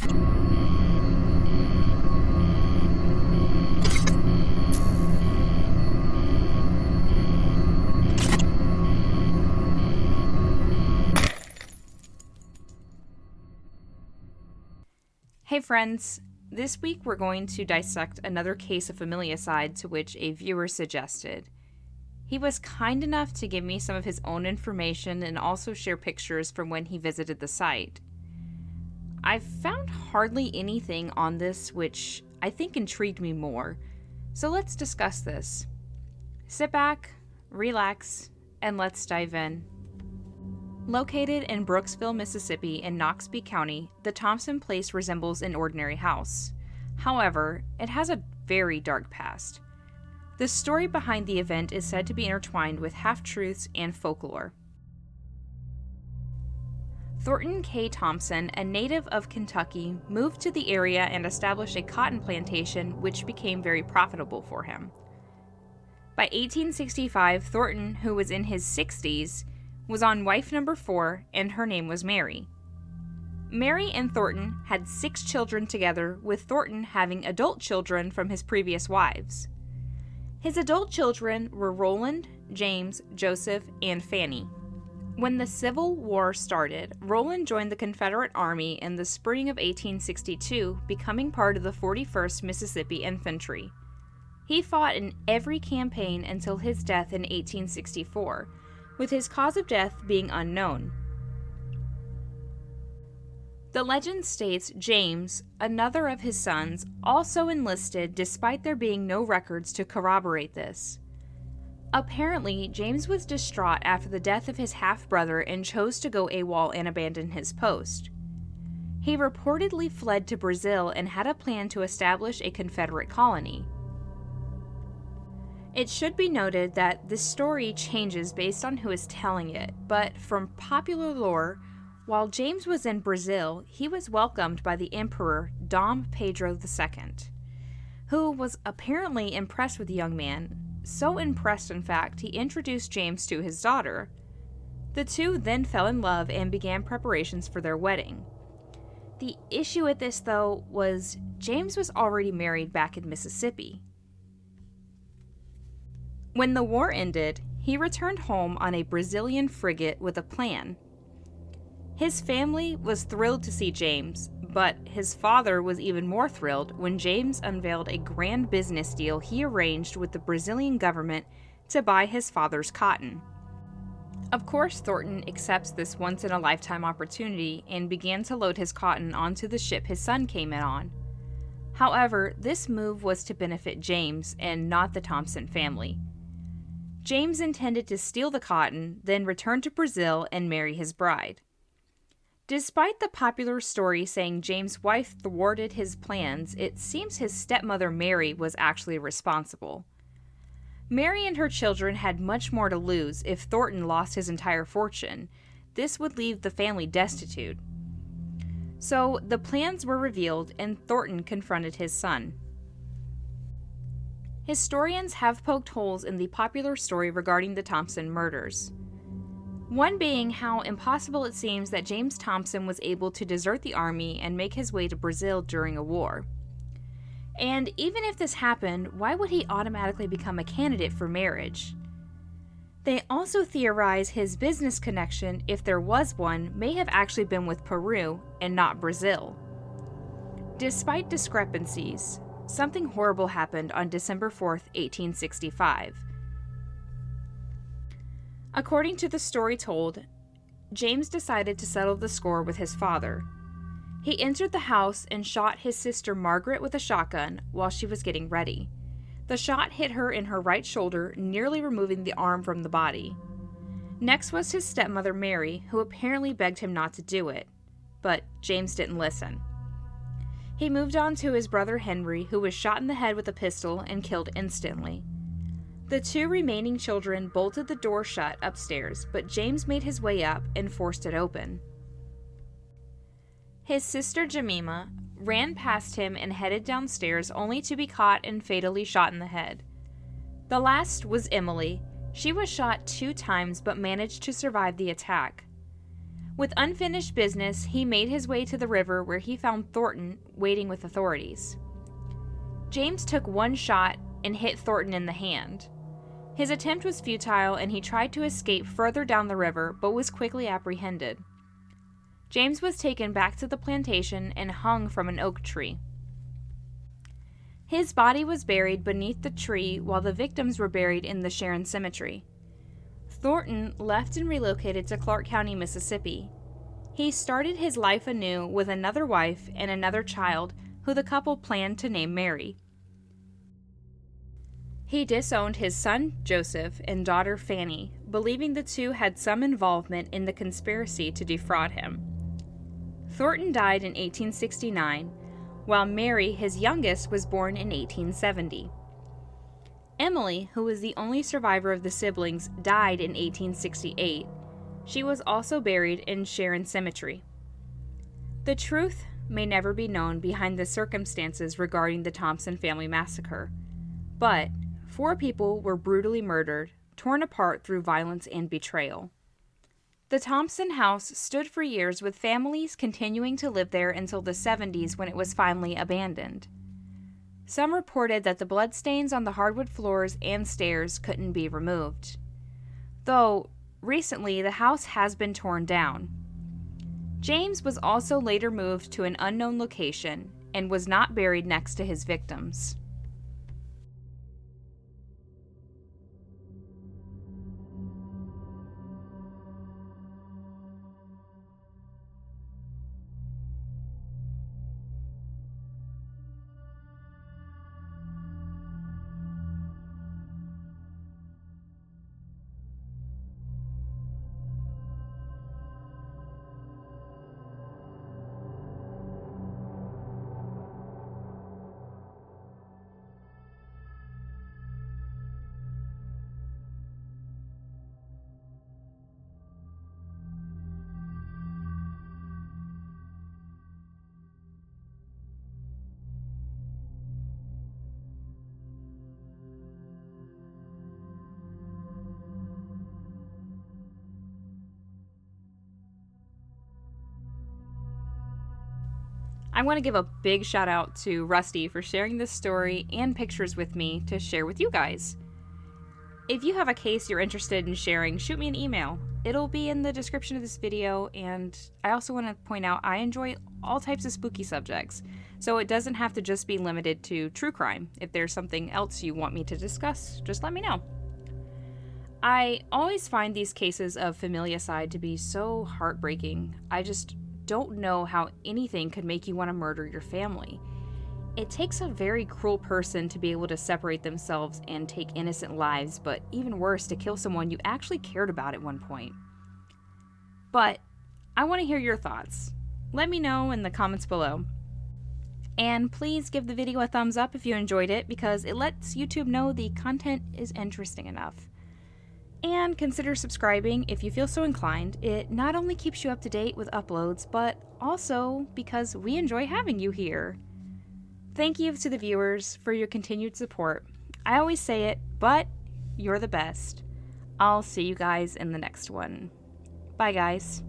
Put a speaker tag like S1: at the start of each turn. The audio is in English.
S1: Hey friends, this week we're going to dissect another case of familicide to which a viewer suggested. He was kind enough to give me some of his own information and also share pictures from when he visited the site. I've found hardly anything on this which I think intrigued me more, so let's discuss this. Sit back, relax, and let's dive in. Located in Brooksville, Mississippi in Noxubee County, the Thompson place resembles an ordinary house. However, it has a very dark past. The story behind the event is said to be intertwined with half-truths and folklore. Thornton K. Thompson, a native of Kentucky, moved to the area and established a cotton plantation which became very profitable for him. By 1865, Thornton, who was in his 60s, was on wife number 4, and her name was Mary. Mary and Thornton had 6 children together, with Thornton having adult children from his previous wives. His adult children were Roland, James, Joseph, and Fanny. When the Civil War started, Roland joined the Confederate Army in the spring of 1862, becoming part of the 41st Mississippi Infantry. He fought in every campaign until his death in 1864, with his cause of death being unknown. The legend states James, another of his sons, also enlisted despite there being no records to corroborate this. Apparently, James was distraught after the death of his half-brother and chose to go AWOL and abandon his post. He reportedly fled to Brazil and had a plan to establish a Confederate colony. It should be noted that this story changes based on who is telling it, but from popular lore, while James was in Brazil, he was welcomed by the Emperor Dom Pedro II, who was apparently impressed with the young man, so impressed in fact he introduced James to his daughter. The two then fell in love and began preparations for their wedding. The issue with this, though, was James was already married back in Mississippi. When the war ended, he returned home on a Brazilian frigate with a plan. His family was thrilled to see James, but his father was even more thrilled when James unveiled a grand business deal he arranged with the Brazilian government to buy his father's cotton. Of course, Thornton accepts this once-in-a-lifetime opportunity and began to load his cotton onto the ship his son came in on. However, this move was to benefit James and not the Thompson family. James intended to steal the cotton, then return to Brazil and marry his bride. Despite the popular story saying James' wife thwarted his plans, it seems his stepmother Mary was actually responsible. Mary and her children had much more to lose if Thornton lost his entire fortune. This would leave the family destitute. So the plans were revealed and Thornton confronted his son. Historians have poked holes in the popular story regarding the Thompson murders. One being how impossible it seems that James Thompson was able to desert the army and make his way to Brazil during a war. And even if this happened, why would he automatically become a candidate for marriage? They also theorize his business connection, if there was one, may have actually been with Peru and not Brazil. Despite discrepancies, something horrible happened on December 4th, 1865. According to the story told, James decided to settle the score with his father. He entered the house and shot his sister Margaret with a shotgun while she was getting ready. The shot hit her in her right shoulder, nearly removing the arm from the body. Next was his stepmother Mary, who apparently begged him not to do it, but James didn't listen. He moved on to his brother Henry, who was shot in the head with a pistol and killed instantly. The two remaining children bolted the door shut upstairs, but James made his way up and forced it open. His sister Jemima ran past him and headed downstairs only to be caught and fatally shot in the head. The last was Emily. She was shot 2 times but managed to survive the attack. With unfinished business, he made his way to the river where he found Thornton waiting with authorities. James took one shot and hit Thornton in the hand. His attempt was futile and he tried to escape further down the river but was quickly apprehended. James was taken back to the plantation and hung from an oak tree. His body was buried beneath the tree while the victims were buried in the Sharon Cemetery. Thornton left and relocated to Clark County, Mississippi. He started his life anew with another wife and another child who the couple planned to name Mary. He disowned his son, Joseph, and daughter, Fanny, believing the two had some involvement in the conspiracy to defraud him. Thornton died in 1869, while Mary, his youngest, was born in 1870. Emily, who was the only survivor of the siblings, died in 1868. She was also buried in Sharon Cemetery. The truth may never be known behind the circumstances regarding the Thompson family massacre, but 4 people were brutally murdered, torn apart through violence and betrayal. The Thompson house stood for years with families continuing to live there until the 70s when it was finally abandoned. Some reported that the bloodstains on the hardwood floors and stairs couldn't be removed. Though, recently the house has been torn down. James was also later moved to an unknown location and was not buried next to his victims. I want to give a big shout out to Rusty for sharing this story and pictures with me to share with you guys. If you have a case you're interested in sharing, shoot me an email. It'll be in the description of this video, and I also want to point out I enjoy all types of spooky subjects, so it doesn't have to just be limited to true crime. If there's something else you want me to discuss, just let me know. I always find these cases of familicide to be so heartbreaking. I just don't know how anything could make you want to murder your family. It takes a very cruel person to be able to separate themselves and take innocent lives, but even worse, to kill someone you actually cared about at one point. But I want to hear your thoughts. Let me know in the comments below. And please give the video a thumbs up if you enjoyed it, because it lets YouTube know the content is interesting enough. And consider subscribing if you feel so inclined. It not only keeps you up to date with uploads, but also because we enjoy having you here. Thank you to the viewers for your continued support. I always say it, but you're the best. I'll see you guys in the next one. Bye, guys.